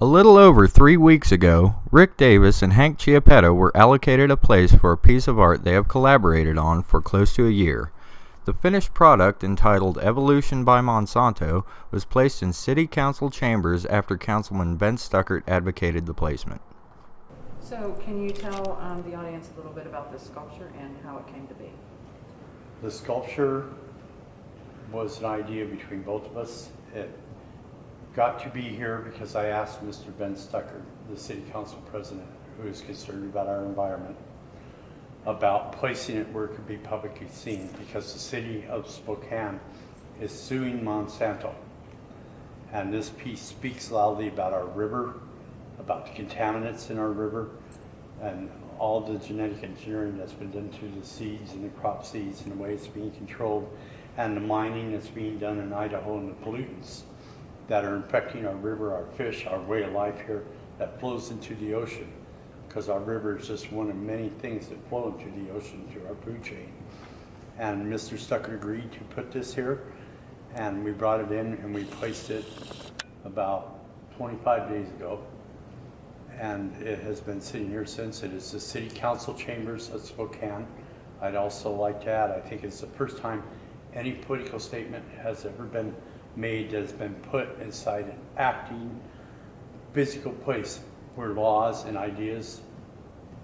A little over 3 weeks ago, Rick Davis and Hank Chiappetta were allocated a place for a piece of art they have collaborated on for close to a year. The finished product, entitled Evolution by Monsanto, was placed in City Council chambers after Councilman Ben Stuckert advocated the placement. So can you tell the audience a little bit about this sculpture and how it came to be? The sculpture was an idea between both of us. It got to be here because I asked Mr. Ben Stuckert, the City Council President, who is concerned about our environment, about placing it where it could be publicly seen, because the city of Spokane is suing Monsanto. And this piece speaks loudly about our river, about the contaminants in our river, and all the genetic engineering that's been done to the seeds and the crop seeds and the way it's being controlled, and the mining that's being done in Idaho and the pollutants that are infecting our river, our fish, our way of life here that flows into the ocean. Because our river is just one of many things that flow into the ocean through our food chain. And Mr. Stuckert agreed to put this here, and we brought it in and we placed it about 25 days ago. And it has been sitting here since. It is the City Council chambers of Spokane. I'd also like to add, I think it's the first time any political statement has ever been made that has been put inside an acting physical place where laws and ideas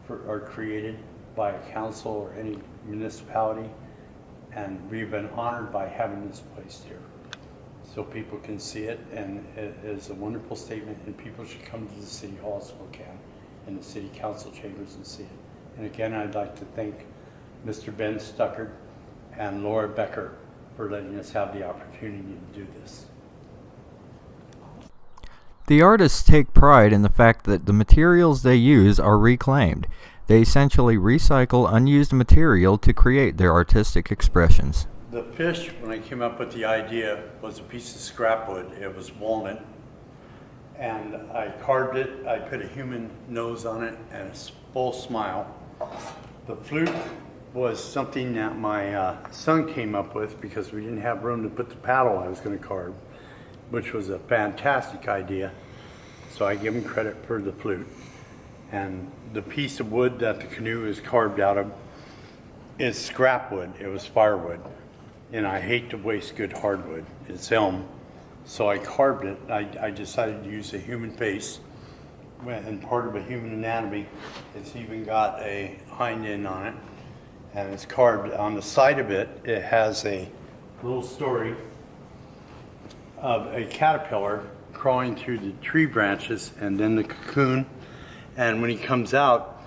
are created by a council or any municipality, and we've been honored by having this placed here so people can see it, and it is a wonderful statement, and people should come to the City Hall of Spokane and the City Council chambers and see it. And again, I'd like to thank Mr. Ben Stuckert and Laura Becker for letting us have the opportunity to do this. The artists take pride in the fact that the materials they use are reclaimed. They essentially recycle unused material to create their artistic expressions. The fish, when I came up with the idea, was a piece of scrap wood. It was walnut, and I carved it. I put a human nose on it and a full smile. The flute was something that my son came up with because we didn't have room to put the paddle I was going to carve, which was a fantastic idea. So I give him credit for the flute. And the piece of wood that the canoe is carved out of is scrap wood. It was firewood. And I hate to waste good hardwood. It's elm. So I carved it. I decided to use a human face. And part of a human anatomy, it's even got a hind end on it. And it's carved. On the side of it, it has a little story of a caterpillar crawling through the tree branches and then the cocoon. And when he comes out,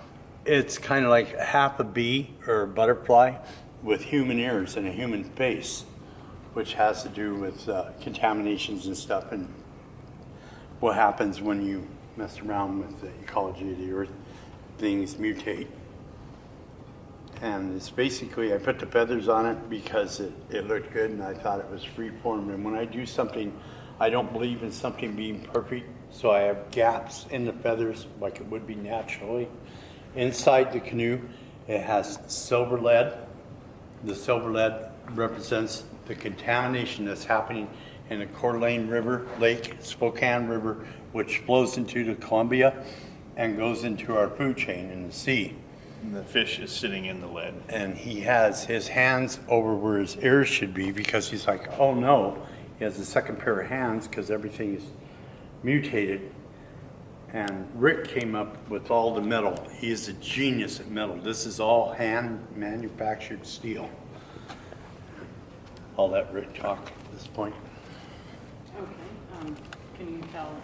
it's kind of like half a bee or a butterfly with human ears and a human face, which has to do with contaminations and stuff and what happens when you mess around with the ecology of the earth. Things mutate. And it's basically, I put the feathers on it because it looked good and I thought it was free form. And when I do something, I don't believe in something being perfect. So I have gaps in the feathers like it would be naturally. Inside the canoe, it has silver lead. The silver lead represents the contamination that's happening in the Coeur d'Alene River, Lake, Spokane River, which flows into the Columbia and goes into our food chain in the sea. And the fish is sitting in the lead. And he has his hands over where his ears should be because he's like, oh no, he has a second pair of hands because everything is mutated. And Rick came up with all the metal. He is a genius at metal. This is all hand manufactured steel. I'll let Rick talk at this point. Okay. Can you tell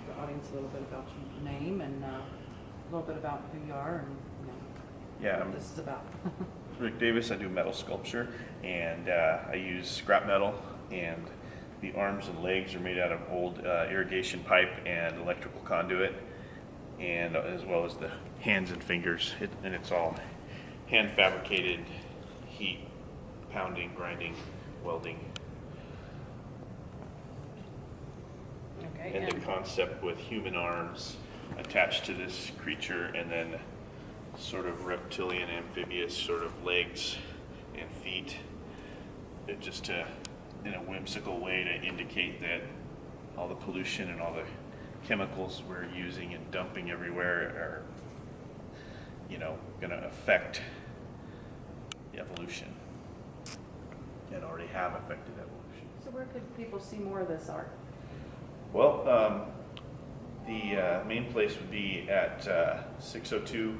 the audience a little bit about your name and a little bit about who you are and Yeah, what this is about? Rick Davis. I do metal sculpture, and I use scrap metal, and the arms and legs are made out of old irrigation pipe and electrical conduit, and as well as the hands and fingers, and it's all hand fabricated, heat, pounding, grinding, welding. Okay. And the concept with human arms attached to this creature, and then sort of reptilian, amphibious sort of legs and feet, it just in a whimsical way to indicate that all the pollution and all the chemicals we're using and dumping everywhere are, going to affect evolution and already have affected evolution. So where could people see more of this art? Well, the main place would be at 602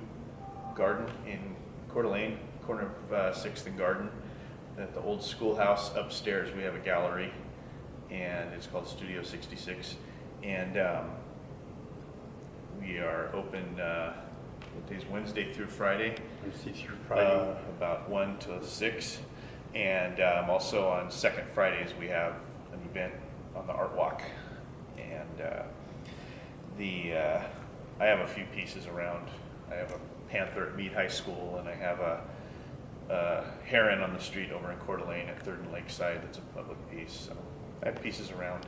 Garden in Coeur d'Alene, corner of 6th and Garden. At the old schoolhouse upstairs, we have a gallery, and it's called Studio 66. And we are open, what days? Wednesday through Friday. Wednesday through Friday. About 1 to 6. And also on second Fridays, we have an event on the Art Walk. And I have a few pieces around. I have a panther at Meade High School, and I have a heron on the street over in Coeur d'Alene at 3rd and Lakeside. That's a public piece. So I have pieces around.